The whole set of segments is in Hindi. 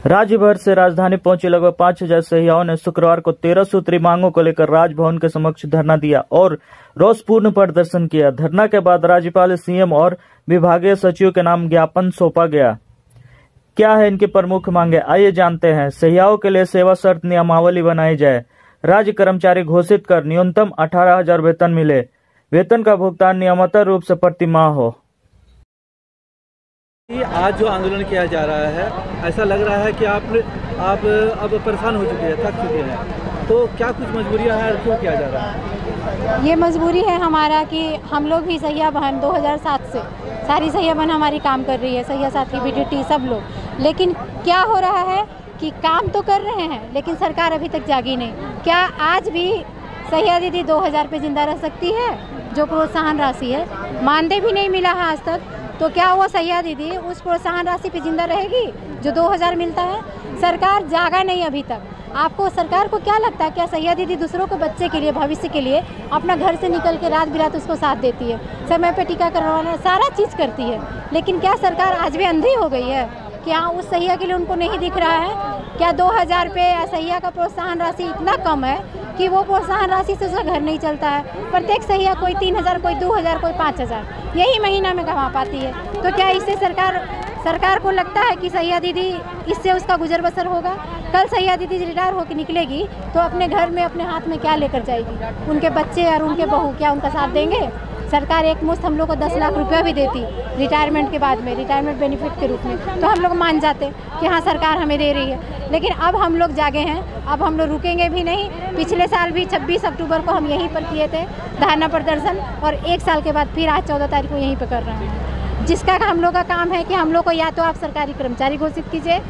राज्य भर से राजधानी पहुंचे लगभग 5000 सहियाओं ने शुक्रवार को 13 सूत्री मांगों को लेकर राजभवन के समक्ष धरना दिया और रोषपूर्ण प्रदर्शन किया। धरना के बाद राज्यपाल, सीएम और विभागीय सचिव के नाम ज्ञापन सौंपा गया। क्या है इनकी प्रमुख मांगे, आइए जानते हैं। सहियाओं के लिए सेवा शर्त नियमावली बनाई जाए, राज्य कर्मचारी घोषित कर न्यूनतम 18,000 वेतन मिले, वेतन का भुगतान नियमित रूप से प्रति माह हो। आज जो आंदोलन किया जा रहा है, ऐसा लग रहा है कि आप अब परेशान हो चुके हैं, थक चुके हैं, तो क्या कुछ मजबूरियां हैं और क्यों किया जा रहा है? ये मजबूरी है हमारा कि हम लोग भी सहिया बहन 2007 से सारी सहिया बहन हमारी काम कर रही है, सहिया साथी, बीडीटी सब लोग। लेकिन क्या हो रहा है कि काम तो कर रहे हैं लेकिन सरकार अभी तक जागी नहीं। क्या आज भी सहिया दीदी 2000 पे जिंदा रह सकती है? जो प्रोत्साहन राशि है, मानदेय भी नहीं मिला है आज तक, तो क्या वो सहिया दीदी उस प्रोत्साहन राशि पे जिंदा रहेगी जो 2000 मिलता है? सरकार जागा नहीं अभी तक। आपको सरकार को क्या लगता है, क्या सहिया दीदी दूसरों को बच्चे के लिए, भविष्य के लिए अपना घर से निकल के रात बिरात उसको साथ देती है, समय पे टीका करवाना, सारा चीज़ करती है, लेकिन क्या सरकार आज भी अंधी हो गई है? क्या उस सहिया के लिए उनको नहीं दिख रहा है? क्या 2000 पे सहिया का प्रोत्साहन राशि इतना कम है कि वो प्रोत्साहन राशि से उसका घर नहीं चलता है? प्रत्येक सहिया कोई 3000, कोई 2000, कोई 5000 यही महीना में कमा पाती है। तो क्या इससे सरकार को लगता है कि सहिया दीदी इससे उसका गुजर बसर होगा? कल सहिया दीदी रिटायर होकर निकलेगी तो अपने घर में अपने हाथ में क्या लेकर जाएगी? उनके बच्चे और उनके बहू क्या उनका साथ देंगे? सरकार एक मुश्त हम लोग को 10 लाख रुपया भी देती रिटायरमेंट के बाद में, रिटायरमेंट बेनिफिट के रूप में, तो हम लोग मान जाते कि हाँ सरकार हमें दे रही है। लेकिन अब हम लोग जागे हैं, अब हम लोग रुकेंगे भी नहीं। पिछले साल भी 26 अक्टूबर को हम यहीं पर किए थे धरना प्रदर्शन, और 1 साल के बाद फिर आज 14 तारीख को यहीं पर कर रहे हैं, जिसका हम लोग का काम है कि हम लोग को या तो आप सरकारी कर्मचारी घोषित कीजिए,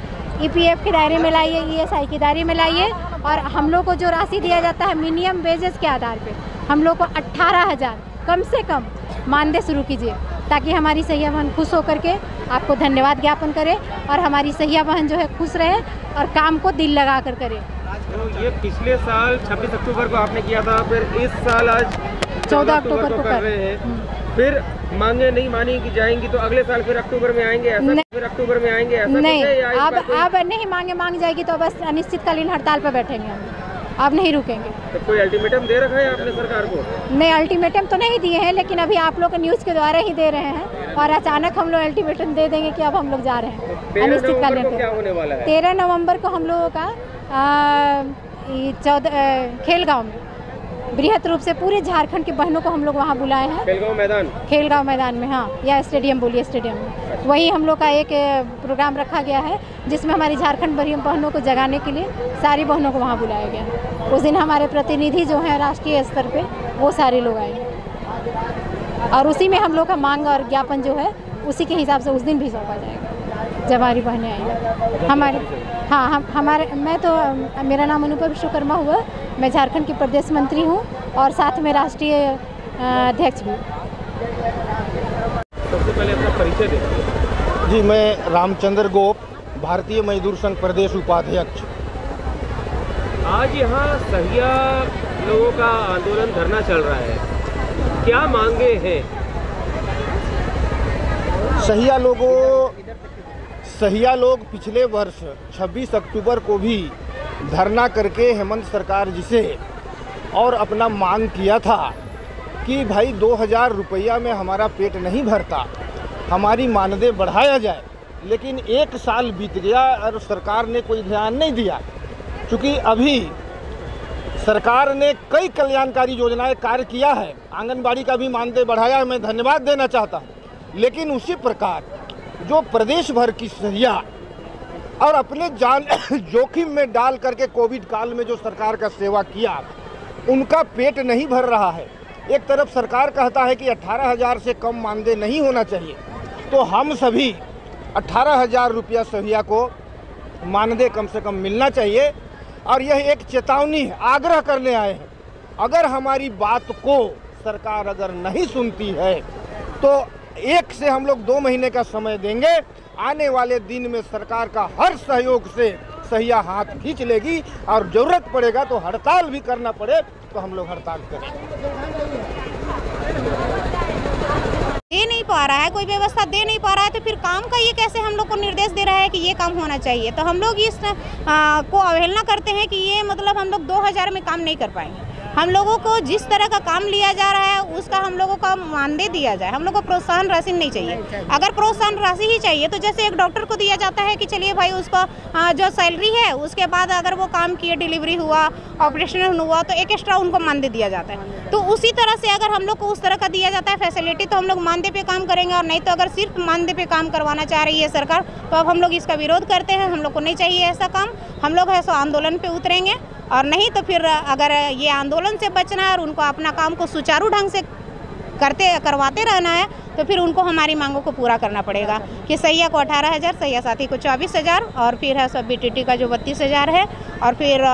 ईपीएफ के दायरे में लाइए, ईएसआई के दायरे में लाइए, और हम लोग को जो राशि दिया जाता है मिनिमम वेजेस के आधार पे हम लोग को 18,000 कम से कम मानदेय शुरू कीजिए, ताकि हमारी सहिया बहन खुश होकर के आपको धन्यवाद ज्ञापन करे और हमारी सहिया बहन जो है खुश रहे और काम को दिल लगा कर करे। ये पिछले साल 26 अक्टूबर को आपने किया था, फिर इस साल आज 14 अक्टूबर को कर रहे हैं। फिर मांगे नहीं मानी की जाएंगी तो अगले साल फिर अक्टूबर में आएंगे ऐसा? फिर अक्टूबर में आएंगे ऐसा? नहीं, अब नहीं मांग जाएगी तो बस अनिश्चितकालीन हड़ताल पर बैठेंगे हम, अब नहीं रुकेंगे। तो कोई अल्टीमेटम दे रखा है आपने सरकार को? नहीं, अल्टीमेटम तो नहीं दिए हैं, लेकिन अभी आप लोग न्यूज़ के द्वारा ही दे रहे हैं, और अचानक हम लोग अल्टीमेटम दे देंगे कि अब हम लोग जा रहे हैं अनिश्चितकालीन। क्या होने वाला है? 13 नवंबर को हम लोगों का खेलगांव में बृहद रूप से पूरे झारखंड की बहनों को हम लोग वहाँ बुलाए हैं। खेलगांव मैदान में, हाँ, या स्टेडियम बोलिए, स्टेडियम में वही हम लोग का एक प्रोग्राम रखा गया है, जिसमें हमारी झारखंड बहनों को जगाने के लिए सारी बहनों को वहाँ बुलाया गया है। उस दिन हमारे प्रतिनिधि जो हैं राष्ट्रीय स्तर पे वो सारे लोग आएंगे, और उसी में हम लोग का मांग और ज्ञापन जो है उसी के हिसाब से उस दिन भी सौंपा जाएगा जब हमारी बहनें आएंगी हमारे। हाँ, हम हमारे, मैं तो, मेरा नाम अनुपम विश्वकर्मा हुआ, मैं झारखंड की प्रदेश मंत्री हूँ और साथ में राष्ट्रीय अध्यक्ष भी। सबसे पहले अपना परिचय दें। जी, मैं रामचंद्र गोप, भारतीय मजदूर संघ प्रदेश उपाध्यक्ष। आज यहाँ सहिया लोगों का आंदोलन धरना चल रहा है, क्या मांगे हैं? सहिया लोग पिछले वर्ष 26 अक्टूबर को भी धरना करके हेमंत सरकार जी से और अपना मांग किया था कि भाई 2000 रुपया में हमारा पेट नहीं भरता, हमारी मानदेय बढ़ाया जाए। लेकिन 1 साल बीत गया और सरकार ने कोई ध्यान नहीं दिया। क्योंकि अभी सरकार ने कई कल्याणकारी योजनाएं कार्य किया है, आंगनबाड़ी का भी मानदेय बढ़ाया है, मैं धन्यवाद देना चाहता हूं। लेकिन उसी प्रकार जो प्रदेश भर की सहिया और अपने जान जोखिम में डाल करके कोविड काल में जो सरकार का सेवा किया, उनका पेट नहीं भर रहा है। एक तरफ सरकार कहता है कि 18,000 से कम मानदेय नहीं होना चाहिए, तो हम सभी 18,000 रुपया सहिया को मानदेय कम से कम मिलना चाहिए। और यह एक चेतावनी है, आग्रह करने आए हैं। अगर हमारी बात को सरकार अगर नहीं सुनती है तो 1 से हम लोग 2 महीने का समय देंगे। आने वाले दिन में सरकार का हर सहयोग से सहिया हाथ खींच लेगी, और जरूरत पड़ेगा तो हड़ताल भी करना पड़े तो हम लोग हड़ताल करेंगे। ये नहीं नहीं पा रहा है, कोई व्यवस्था दे नहीं पा रहा है, तो फिर काम का ये कैसे हम लोग को निर्देश दे रहा है कि ये काम होना चाहिए। तो हम लोग इस को अवहेलना करते हैं कि ये मतलब हम लोग 2000 में काम नहीं कर पाएंगे। हम लोगों को जिस तरह का काम लिया जा रहा है उसका हम लोगों का मानदेय दिया जाए। हम लोग को प्रोत्साहन राशि नहीं चाहिए। अगर प्रोत्साहन राशि ही चाहिए तो जैसे एक डॉक्टर को दिया जाता है कि चलिए भाई उसका जो सैलरी है उसके बाद अगर वो काम किए, डिलीवरी हुआ, ऑपरेशन हुआ, तो एक एक्स्ट्रा उनको मानदेय दिया जाता है। तो उसी तरह से अगर हम लोग को उस तरह का दिया जाता है फैसिलिटी तो हम लोग मानदेय पे काम करेंगे, और नहीं तो अगर सिर्फ मानदेय पे काम करवाना चाह रही है सरकार तो अब हम लोग इसका विरोध करते हैं। हम लोग को नहीं चाहिए ऐसा काम। हम लोग है सो आंदोलन पे उतरेंगे, और नहीं तो फिर अगर ये आंदोलन से बचना है और उनको अपना काम को सुचारू ढंग से करवाते रहना है तो फिर उनको हमारी मांगों को पूरा करना पड़ेगा कि सैया को 18,000, सैया साथी को 24,000, और फिर है सब BTT का जो 32,000 है, और फिर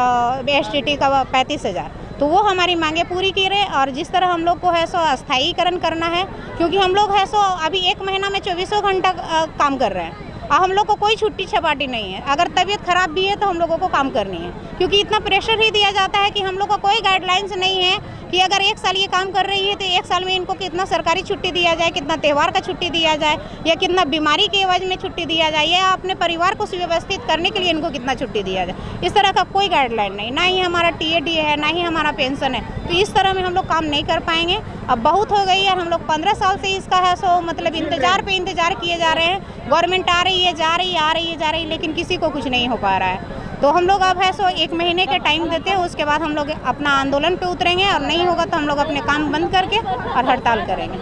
STT का 35,000। तो वो हमारी मांगे पूरी की रहे। और जिस तरह हम लोग को है सो अस्थायीकरण करना है, क्योंकि हम लोग है सो अभी 1 महीना में 24 घंटा काम कर रहे हैं। हम लोग को कोई छुट्टी छपाटी नहीं है। अगर तबीयत खराब भी है तो हम लोगों को काम करनी है, क्योंकि इतना प्रेशर ही दिया जाता है कि हम लोग को कोई गाइडलाइंस नहीं है कि अगर 1 साल ये काम कर रही है तो 1 साल में इनको कितना सरकारी छुट्टी दिया जाए, कितना त्यौहार का छुट्टी दिया जाए, या कितना बीमारी के एवज में छुट्टी दिया जाए, या अपने परिवार को सुव्यवस्थित करने के लिए इनको कितना छुट्टी दिया जाए। इस तरह का कोई गाइडलाइन नहीं, ना ही हमारा TAD है, ना ही हमारा पेंशन है। तो इस तरह में हम लोग काम नहीं कर पाएंगे। अब बहुत हो गई है। हम लोग 15 साल से इसका है सो मतलब इंतजार पे इंतजार किए जा रहे हैं। गवर्नमेंट आ रही है, जा रही है, आ रही है, जा रही है, लेकिन किसी को कुछ नहीं हो पा रहा है। तो हम लोग अब है सो 1 महीने के टाइम देते हैं, उसके बाद हम लोग अपना आंदोलन पे उतरेंगे, और नहीं होगा तो हम लोग अपने काम बंद करके और हड़ताल करेंगे।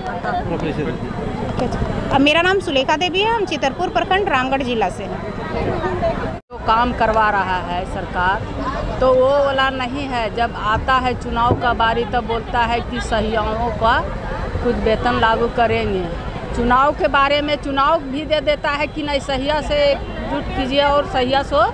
अब मेरा नाम सुलेखा देवी है, हम चितरपुर प्रखंड रामगढ़ जिला से हैं। तो काम करवा रहा है सरकार तो वो वाला नहीं है। जब आता है चुनाव का बारी तब बोलता है कि सहियाओं का कुछ वेतन लागू करेंगे। चुनाव के बारे में चुनाव भी दे देता है कि नहीं सहिया से जुट कीजिए और सहिया से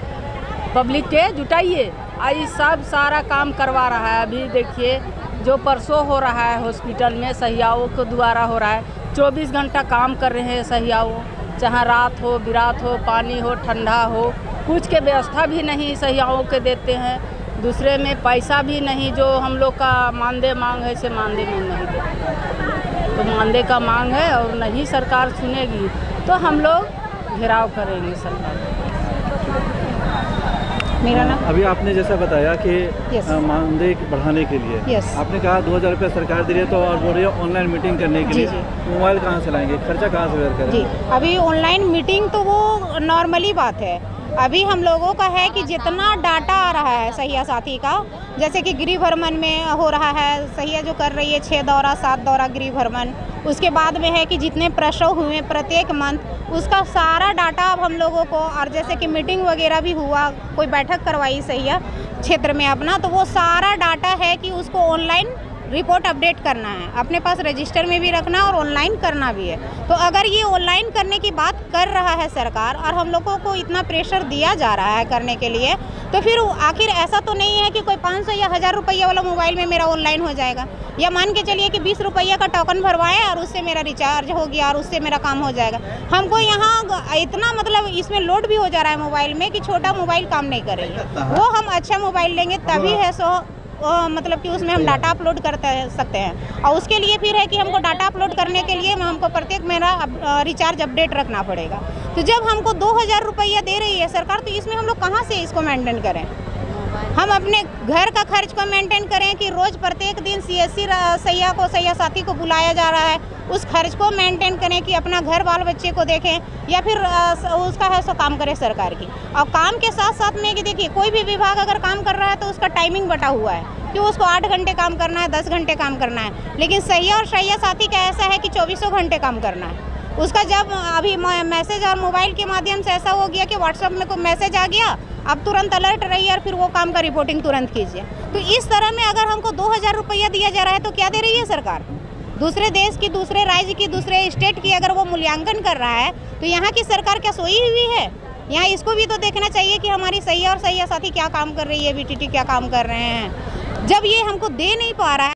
पब्लिक के जुटाइए। आई सब सारा काम करवा रहा है। अभी देखिए जो परसों हो रहा है हॉस्पिटल में सहियाओं को द्वारा हो रहा है। 24 घंटा काम कर रहे हैं सहियाओं, चाहे रात हो, बिरात हो, पानी हो, ठंडा हो, कुछ के व्यवस्था भी नहीं सहियाओं के देते हैं। दूसरे में पैसा भी नहीं, जो हम लोग का मानदेय मांग है से मानदेय में नहीं देते। तो मानदेय का मांग है और नहीं सरकार सुनेगी तो हम लोग घेराव करेंगे सरकार। मेरा नाम अभी आपने जैसा बताया कि मानदेय बढ़ाने के लिए आपने कहा 2000 रुपये सरकार दे रही है, तो और बोल रही है ऑनलाइन मीटिंग करने के लिए मोबाइल कहाँ से लाएंगे, खर्चा कहाँ से बेयर करेंगे? जी, अभी ऑनलाइन मीटिंग तो वो नॉर्मली बात है। अभी हम लोगों का है कि जितना डाटा आ रहा है सहिया साथी का, जैसे कि गृह भ्रमण में हो रहा है, सहिया जो कर रही है 6 दौरा 7 दौरा गृह भ्रमण, उसके बाद में है कि जितने प्रसव हुए प्रत्येक मंथ उसका सारा डाटा अब हम लोगों को, और जैसे कि मीटिंग वगैरह भी हुआ, कोई बैठक करवाई सहिया क्षेत्र में अपना, तो वो सारा डाटा है कि उसको ऑनलाइन रिपोर्ट अपडेट करना है, अपने पास रजिस्टर में भी रखना है और ऑनलाइन करना भी है। तो अगर ये ऑनलाइन करने की बात कर रहा है सरकार और हम लोगों को इतना प्रेशर दिया जा रहा है करने के लिए, तो फिर आखिर ऐसा तो नहीं है कि कोई 500 या 1000 रुपया वाला मोबाइल में मेरा ऑनलाइन हो जाएगा, या मान के चलिए कि 20 रुपया का टोकन भरवाएं और उससे मेरा रिचार्ज हो गया और उससे मेरा काम हो जाएगा। हमको यहाँ इतना मतलब इसमें लोड भी हो जा रहा है मोबाइल में कि छोटा मोबाइल काम नहीं करेगा। वो हम अच्छा मोबाइल लेंगे तभी है सो मतलब कि उसमें हम डाटा अपलोड कर सकते हैं, और उसके लिए फिर है कि हमको डाटा अपलोड करने के लिए हमको प्रत्येक महीना रिचार्ज अपडेट रखना पड़ेगा। तो जब हमको 2000 रुपया दे रही है सरकार, तो इसमें हम लोग कहाँ से इसको मेंटेन करें? हम अपने घर का खर्च को मेंटेन करें कि रोज़ प्रत्येक दिन CSC सैया को, सैया साथी को बुलाया जा रहा है, उस खर्च को मेंटेन करें कि अपना घर बाल बच्चे को देखें, या फिर उसका है सो काम करे सरकार की। और काम के साथ साथ में कि देखिए कोई भी विभाग अगर काम कर रहा है तो उसका टाइमिंग बटा हुआ है कि उसको 8 घंटे काम करना है, 10 घंटे काम करना है। लेकिन सैया और सैया साथी का ऐसा है कि 24 घंटे काम करना है। उसका जब अभी मैसेज और मोबाइल के माध्यम से ऐसा हो गया कि व्हाट्सएप में कोई मैसेज आ गया, अब तुरंत अलर्ट रहिए और फिर वो काम का रिपोर्टिंग तुरंत कीजिए। तो इस तरह में अगर हमको 2000 रुपया दिया जा रहा है तो क्या दे रही है सरकार? दूसरे देश की, दूसरे राज्य की, दूसरे स्टेट की अगर वो मूल्यांकन कर रहा है तो यहाँ की सरकार क्या सोई हुई है? यहाँ इसको भी तो देखना चाहिए कि हमारी सैया और सैया साथी क्या काम कर रही है, BTT क्या काम कर रहे हैं। जब ये हमको दे नहीं पा रहा है